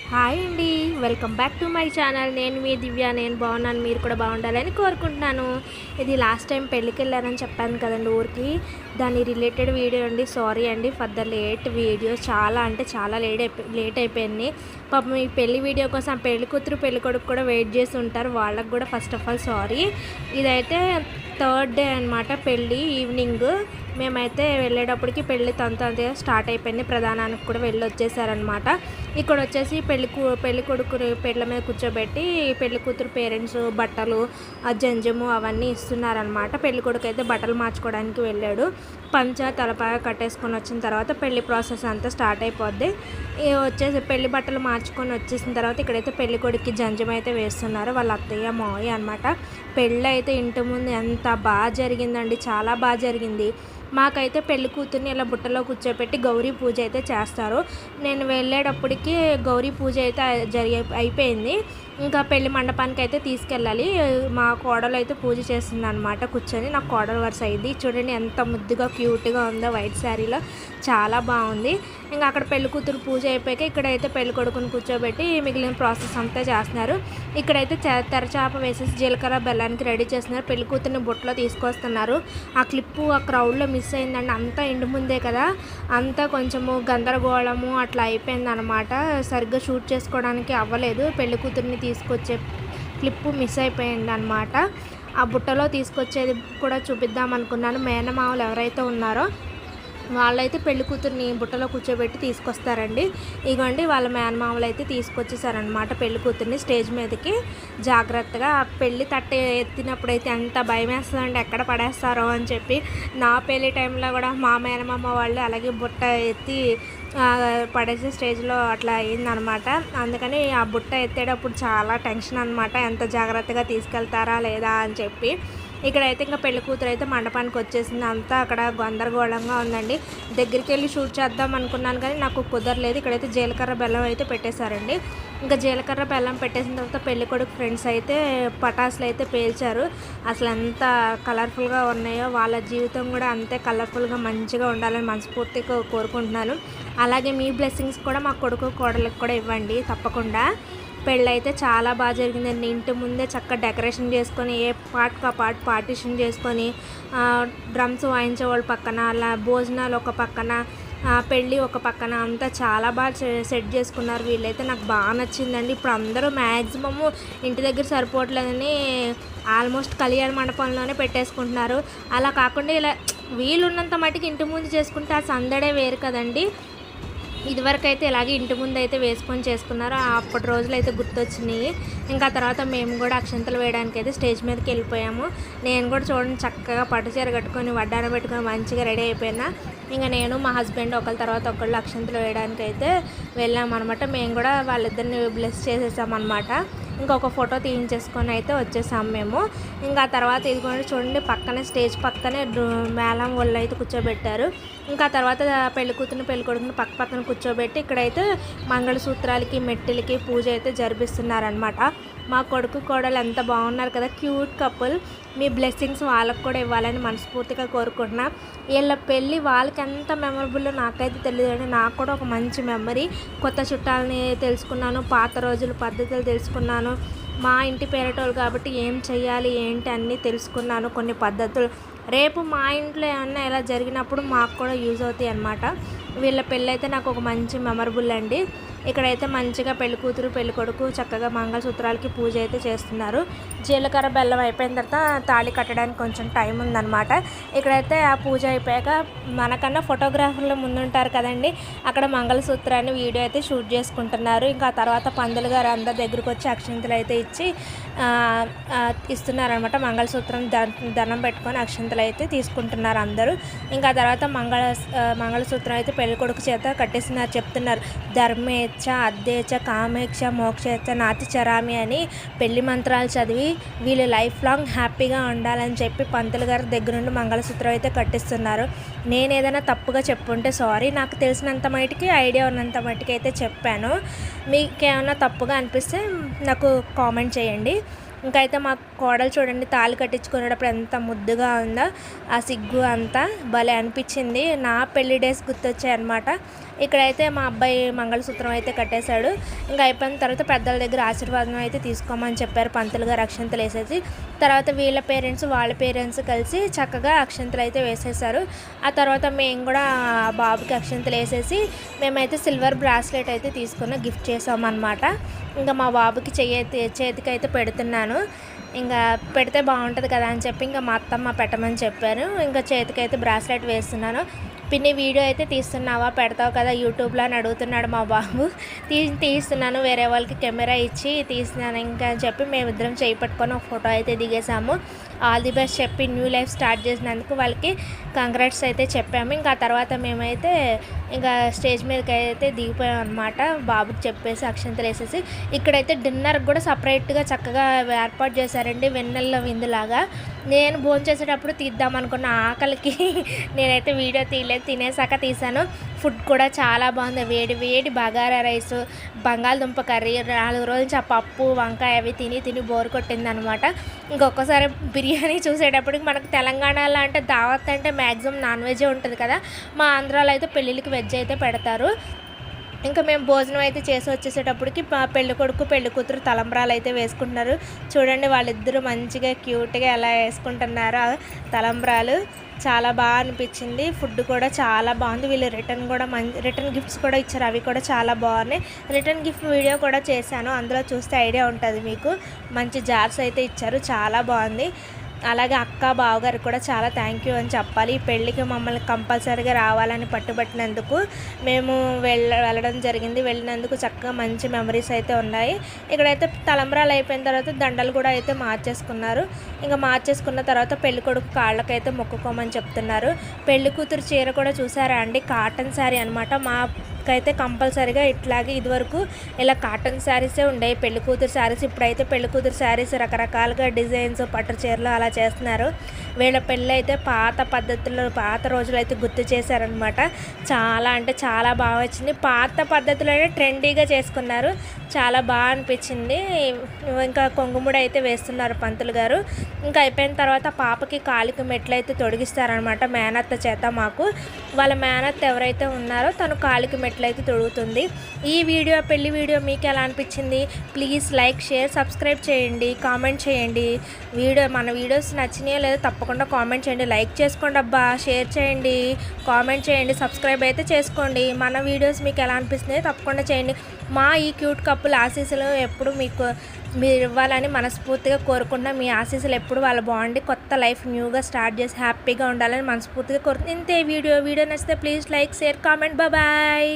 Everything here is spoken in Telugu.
హాయ్ అండి. Welcome back to my channel. నేను మీ దివ్య. నేను బాగున్నాను, మీరు కూడా బాగుండాలని కోరుకుంటున్నాను. ఇది లాస్ట్ టైం పెళ్ళికి వెళ్ళారని చెప్పాను కదండి ఊరికి, దాని రిలేటెడ్ వీడియో అండి. సారీ అండి ఫర్ ద లేట్ వీడియో. చాలా అంటే చాలా లేట్ అయిపోయింది. పాపం ఈ పెళ్లి వీడియో కోసం పెళ్లి కూతురు పెళ్లి కొడుకు కూడా వెయిట్ చేసి ఉంటారు. వాళ్ళకు కూడా ఫస్ట్ ఆఫ్ ఆల్ సారీ. ఇదైతే థర్డ్ డే అనమాట పెళ్ళి ఈవినింగ్. మేమైతే వెళ్ళేటప్పటికి పెళ్ళి తంతే స్టార్ట్ అయిపోయింది. ప్రధానానికి కూడా వెళ్ళి వచ్చేసారనమాట. ఇక్కడ వచ్చేసి పెళ్లి కొడుకు పెళ్ళ మీద కూర్చోబెట్టి పెళ్లి కూతురు పేరెంట్స్ బట్టలు జంజము అవన్నీ ఇస్తున్నారనమాట. పెళ్లి కొడుకు అయితే బట్టలు మార్చుకోవడానికి వెళ్ళాడు. పంచ తలపాగా కట్టేసుకొని వచ్చిన తర్వాత పెళ్లి ప్రాసెస్ అంతా స్టార్ట్ అయిపోద్ది. వచ్చేసి పెళ్లి బట్టలు మార్చుకొని వచ్చేసిన తర్వాత ఇక్కడైతే పెళ్లి కొడుకు జంజం అయితే వేస్తున్నారు వాళ్ళ అత్తయ్య మావయ్య అనమాట. పెళ్ళి అయితే ఇంటి ముందు ఎంత బాగా జరిగిందండి, చాలా బాగా జరిగింది. మాకైతే పెళ్లి కూతుర్ని ఇలా బుట్టలో కూర్చోపెట్టి గౌరీ పూజ అయితే చేస్తారు. నేను వెళ్ళేటప్పటికి గౌరీ పూజ అయితే అయిపోయింది. ఇంకా పెళ్లి మండపానికి అయితే తీసుకెళ్ళాలి. మా కోడలు అయితే పూజ చేస్తుంది అనమాట కూర్చొని. నాకు కోడలు వరుస అయింది. చూడండి ఎంత ముద్దుగా క్యూట్గా ఉందో వైట్ శారీలో, చాలా బాగుంది. ఇంకా అక్కడ పెళ్లి కూతురు పూజ అయిపోయాక ఇక్కడైతే పెళ్లి కొడుకుని కూర్చోబెట్టి మిగిలిన ప్రాసెస్ అంతా చేస్తున్నారు. ఇక్కడైతే తెరచాప వేసేసి జీలకర్ర బెల్లానికి రెడీ చేస్తున్నారు. పెళ్లి కూతురిని బుట్టలో తీసుకొస్తున్నారు. ఆ క్లిప్పు ఆ క్రౌడ్లో మిస్ అయిందండి. అంతా ఇంటి ముందే కదా, అంతా కొంచెము గందరగోళము అట్లా అయిపోయింది అనమాట. సరిగ్గా షూట్ చేసుకోవడానికి అవ్వలేదు. పెళ్లి కూతురిని తీసుకొచ్చే క్లిప్పు మిస్ అయిపోయింది అనమాట. ఆ బుట్టలో తీసుకొచ్చేది కూడా చూపిద్దాం అనుకున్నాను. మేనమామలు ఎవరైతే ఉన్నారో వాళ్ళైతే పెళ్లి కూతుర్ని బుట్టలో కూర్చోబెట్టి తీసుకొస్తారండి. ఇగోండి వాళ్ళ మేనమామలు అయితే తీసుకొచ్చేసారనమాట పెళ్లి కూతుర్ని స్టేజ్ మీదకి. జాగ్రత్తగా ఆ పెళ్లి తట్ట ఎత్తినప్పుడైతే ఎంత భయం వేస్తుందండి, ఎక్కడ పడేస్తారో అని చెప్పి. నా పెళ్లి టైంలో కూడా మా మేనమామ వాళ్ళు అలాగే బుట్ట ఎత్తి పడేసే స్టేజ్లో అట్లా అయిందనమాట. అందుకని ఆ బుట్ట ఎత్తేటప్పుడు చాలా టెన్షన్ అనమాట, ఎంత జాగ్రత్తగా తీసుకెళ్తారా లేదా అని చెప్పి. ఇక్కడైతే ఇంకా పెళ్లి కూతురు అయితే మండపానికి వచ్చేసింది. అంతా అక్కడ గందరగోళంగా ఉందండి. దగ్గరికి వెళ్ళి షూట్ చేద్దాం అనుకున్నాను కానీ నాకు కుదరలేదు. ఇక్కడైతే జీలకర్ర బెల్లం అయితే పెట్టేశారండి. ఇంకా జీలకర్ర బెల్లం పెట్టేసిన తర్వాత పెళ్లి కొడుకు ఫ్రెండ్స్ అయితే పటాసులు అయితే పేల్చారు. అసలు ఎంత కలర్ఫుల్గా ఉన్నాయో, వాళ్ళ జీవితం కూడా అంతే కలర్ఫుల్గా మంచిగా ఉండాలని మనస్ఫూర్తిగా కోరుకుంటున్నాను. అలాగే మీ బ్లెస్సింగ్స్ కూడా మా కొడుకు కోడలకు కూడా ఇవ్వండి తప్పకుండా. పెళ్ళైతే చాలా బాగా జరిగిందండి. ఇంటి ముందే చక్కగా డెకరేషన్ చేసుకొని ఏ పార్ట్కి ఆ పార్ట్ పార్టిషన్ చేసుకొని డ్రమ్స్ వాయించే వాళ్ళ పక్కన, అలా భోజనాలు ఒక పక్కన, పెళ్ళి ఒక పక్కన, అంతా చాలా బాగా సెట్ చేసుకున్నారు వీళ్ళైతే. నాకు బాగా నచ్చిందండి. ఇప్పుడు అందరూ మ్యాక్సిమము ఇంటి దగ్గర సరిపోవట్లేదని ఆల్మోస్ట్ కళ్యాణ మండపంలోనే పెట్టేసుకుంటున్నారు. అలా కాకుండా ఇలా వీలున్నంత మటుకు ఇంటి ముందు చేసుకుంటే ఆ సందడే వేరు కదండి. ఇదివరకు అయితే ఇలాగే ఇంటి ముందు అయితే వేసుకొని చేసుకున్నారు. అప్పటి రోజులు అయితే గుర్తొచ్చినాయి. ఇంకా తర్వాత మేము కూడా అక్షంతలు వేయడానికి అయితే స్టేజ్ మీదకి వెళ్ళిపోయాము. నేను కూడా చూడండి చక్కగా పట్టుచీర కట్టుకొని వడ్డాన పెట్టుకొని మంచిగా రెడీ అయిపోయినా. ఇంకా నేను మా హస్బెండ్ ఒకళ్ళ తర్వాత ఒకళ్ళు అక్షంతలు వేయడానికి అయితే వెళ్ళామన్నమాట. మేము కూడా వాళ్ళిద్దరిని బ్లెస్ చేసేసామన్నమాట. ఇంకొక ఫోటో తీయించేసుకొని అయితే వచ్చేసాము మేము. ఇంకా తర్వాత ఇదిగోండి చూడండి పక్కనే స్టేజ్ పక్కనే మేళం వాళ్ళు అయితే కూర్చోబెట్టారు. ఇంకా తర్వాత పెళ్లి కూతురుని పెళ్లి కొడుకుని పక్కన కూర్చోబెట్టి ఇక్కడైతే మంగళసూత్రాలకి మెట్టెలకి పూజ అయితే జరిపిస్తున్నారనమాట. మా కొడుకు కోడలు ఎంత బాగున్నారు కదా, క్యూట్ కపుల్. మీ బ్లెస్సింగ్స్ వాళ్ళకు కూడా ఇవ్వాలని మనస్ఫూర్తిగా కోరుకుంటున్నా. వీళ్ళ పెళ్ళి వాళ్ళకి ఎంత మెమరబుల్లో నాకైతే తెలియదు. నాకు కూడా ఒక మంచి మెమరీ. కొత్త చుట్టాలని తెలుసుకున్నాను, పాత రోజుల పద్ధతులు తెలుసుకున్నాను. మా ఇంటి పేరటోళ్ళు కాబట్టి ఏం చెయ్యాలి ఏంటి అన్నీ తెలుసుకున్నాను, కొన్ని పద్ధతులు. రేపు మా ఇంట్లో ఏమన్నా ఇలా జరిగినప్పుడు మాకు కూడా యూజ్ అవుతాయి అన్నమాట. వీళ్ళ పెళ్ళైతే నాకు ఒక మంచి మెమరబుల్ అండి. ఇక్కడైతే మంచిగా పెళ్లి కూతురు పెళ్లి కొడుకు చక్కగా మంగళసూత్రాలకి పూజ అయితే చేస్తున్నారు. జీలకర్ర బెల్లం అయిపోయిన తర్వాత తాళి కట్టడానికి కొంచెం టైం ఉందన్నమాట. ఇక్కడైతే ఆ పూజ అయిపోయాక మనకన్నా ఫోటోగ్రాఫర్లు ముందుంటారు కదండి, అక్కడ మంగళసూత్రాన్ని వీడియో అయితే షూట్ చేసుకుంటున్నారు. ఇంకా తర్వాత పందులు గారు అందరి దగ్గరికి వచ్చి అక్షంతలు అయితే ఇచ్చి ఇస్తున్నారనమాట. మంగళసూత్రం దండం పెట్టుకొని అక్షంతలు అయితే తీసుకుంటున్నారు అందరూ. ఇంకా తర్వాత మంగళసూత్రం అయితే పెళ్లి కొడుకు చేత కట్టేస్తున్నారు. చెప్తున్నారు ధర్మేచ్ఛ అద్దేచ్ఛ కామేచ్ఛ మోక్షేచ్ఛ నాతి చరామి అని పెళ్లి మంత్రాలు చదివి వీళ్ళు లైఫ్ లాంగ్ హ్యాపీగా ఉండాలని చెప్పి పంతులు గారి దగ్గర నుండి మంగళసూత్రం అయితే కట్టిస్తున్నారు. నేను ఏదైనా తప్పుగా చెప్పుంటే సారీ. నాకు తెలిసినంత మటుకి ఐడియా ఉన్నంత మటుకి అయితే చెప్పాను. మీకేమైనా తప్పుగా అనిపిస్తే నాకు కామెంట్ చేయండి. ఇంకా అయితే మా కోడలు చూడండి తాళి కట్టించుకునేటప్పుడు ఎంత ముద్దుగా ఉందో, ఆ సిగ్గు అంతా భలే అనిపించింది. నా పెళ్లి డేస్ గుర్తొచ్చాయి అనమాట. ఇక్కడైతే మా అబ్బాయి మంగళసూత్రం అయితే కట్టేశాడు. ఇంకా అయిపోయిన తర్వాత పెద్దల దగ్గర ఆశీర్వాదం అయితే తీసుకోమని చెప్పారు పంతులు గారు అక్షంతలు వేసేసి. తర్వాత వీళ్ళ పేరెంట్స్ వాళ్ళ పేరెంట్స్ కలిసి చక్కగా అక్షంతలు అయితే వేసేసారు. ఆ తర్వాత మేము కూడా బాబుకి అక్షంతలు వేసేసి మేమైతే సిల్వర్ బ్రాస్లెట్ అయితే తీసుకుని గిఫ్ట్ చేసామన్నమాట. ఇంకా మా బాబుకి చేతికి అయితే పెడుతున్నాను. ఇంకా పెడితే బాగుంటుంది కదా అని చెప్పి ఇంకా మా అత్తమ్మ పెట్టమని చెప్పారు. ఇంకా చేతికైతే బ్రాస్లెట్ వేస్తున్నాను. పిన్ని వీడియో అయితే తీస్తున్నావా, పెడతావు కదా యూట్యూబ్లో అని అడుగుతున్నాడు మా బాబు. తీస్తున్నాను, వేరే వాళ్ళకి కెమెరా ఇచ్చి తీస్తున్నాను ఇంకా అని చెప్పి మేమిద్దరం చేయి పట్టుకొని ఒక ఫోటో అయితే దిగేసాము. ఆల్ ది బెస్ట్ చెప్పి న్యూ లైఫ్ స్టార్ట్ చేసినందుకు వాళ్ళకి కంగ్రాట్స్ అయితే చెప్పాము. ఇంకా ఆ తర్వాత మేమైతే ఇంకా స్టేజ్ మీదకి అయితే దిగిపోయాం అనమాట. బాబుకి చెప్పేసి అక్షంతలు వేసేసి ఇక్కడైతే డిన్నర్కి కూడా సపరేట్గా చక్కగా ఏర్పాటు చేశారండి, వెన్నెల విందులాగా. నేను భోంచేసేటప్పుడు తీద్దాం అనుకున్న ఆకలికి నేనైతే వీడియో తీయలేదు, తినేసాక తీసాను. ఫుడ్ కూడా చాలా బాగుంది, వేడి వేడి బగారా రైస్, బంగాళదుంప కర్రీ, 4 రోజుల నుంచి ఆ పప్పు వంకాయ అవి తిని బోర్ కొట్టింది అనమాట. ఇంకొకసారి బిర్యానీ చూసేటప్పటికి మనకు తెలంగాణలో అంటే దావత్ అంటే మ్యాక్సిమం నాన్ వెజే ఉంటుంది కదా, మా ఆంధ్రాలో అయితే పెళ్ళిళ్ళకి వెజ్ అయితే పెడతారు. ఇంకా మేము భోజనం అయితే చేసి వచ్చేసేటప్పటికి మా పెళ్ళికొడుకు పెళ్లి కూతురు తలంబ్రాలు అయితే వేసుకుంటున్నారు. చూడండి వాళ్ళిద్దరూ మంచిగా క్యూట్గా ఎలా వేసుకుంటున్నారో తలంబ్రాలు. చాలా బాగా అనిపించింది. ఫుడ్ కూడా చాలా బాగుంది. వీళ్ళు రిటర్న్ గిఫ్ట్స్ కూడా ఇచ్చారు, అవి కూడా చాలా బాగున్నాయి. రిటర్న్ గిఫ్ట్ వీడియో కూడా చేశాను, అందులో చూస్తే ఐడియా ఉంటుంది మీకు. మంచి జార్స్ అయితే ఇచ్చారు, చాలా బాగుంది. అలాగే అక్క బావగారికి కూడా చాలా థ్యాంక్ యూ అని చెప్పాలి. ఈ పెళ్ళికి మమ్మల్ని కంపల్సరీగా రావాలని పట్టుబట్టినందుకు మేము వెళ్ళడం జరిగింది. వెళ్ళినందుకు చక్కగా మంచి మెమరీస్ అయితే ఉన్నాయి. ఇక్కడైతే తలంబ్రాలు అయిపోయిన తర్వాత దండలు కూడా అయితే మార్చేసుకున్నారు. ఇంకా మార్చేసుకున్న తర్వాత పెళ్ళికొడుకు కాళ్ళకైతే మొక్కుకోమని చెప్తున్నారు. పెళ్లి కూతురు చీర కూడా చూసారా అండి, కాటన్ శారీ అనమాట. మాకైతే కంపల్సరీగా ఇట్లాగే ఇదివరకు ఇలా కాటన్ శారీసే ఉండేవి పెళ్లి కూతురు శారీస్. ఇప్పుడైతే పెళ్లి కూతురు శారీస్ రకరకాలుగా డిజైన్స్ పట్టు చీరలు అలా చేస్తున్నారు. వీళ్ళ పెళ్ళి అయితే పాత రోజులు అయితే గుర్తు చేశారనమాట. చాలా అంటే చాలా బాగా వచ్చింది. పాత పద్ధతులనే ట్రెండీగా చేసుకున్నారు, చాలా బాగా అనిపించింది. ఇంకా కొంగుముడి అయితే వేస్తున్నారు పంతులు గారు. ఇంకా అయిపోయిన తర్వాత పాపకి కాలికి మెట్లు అయితే తొడిగిస్తారనమాట మేనత్త చేత. మాకు వాళ్ళ మేనత్త ఎవరైతే ఉన్నారో తను కాలికి మెట్లు అయితే తొడుగుతుంది. ఈ పెళ్లి వీడియో మీకు ఎలా అనిపించింది? ప్లీజ్ లైక్, షేర్, సబ్స్క్రైబ్ చేయండి, కామెంట్ చేయండి. మన వీడియోస్ నచ్చినాయో లేదో తప్పకుండా కామెంట్ చేయండి. లైక్ చేసుకోండి అబ్బా, షేర్ చేయండి, కామెంట్ చేయండి, సబ్స్క్రైబ్ అయితే చేసుకోండి. మన వీడియోస్ మీకు ఎలా అనిపిస్తున్నాయో తప్పకుండా చేయండి. మా ఈ క్యూట్ కప్పుల ఆశీస్సులు ఎప్పుడు మీరు ఇవ్వాలని మనస్ఫూర్తిగా కోరుకుంటున్నా. మీ ఆశీస్సులు ఎప్పుడు వాళ్ళ బాగుండి కొత్త లైఫ్ న్యూగా స్టార్ట్ చేసి హ్యాపీగా ఉండాలని మనస్ఫూర్తిగా కోరుకుంటున్నాను. ఇంతే వీడియో నచ్చితే please like, share, comment. Bye.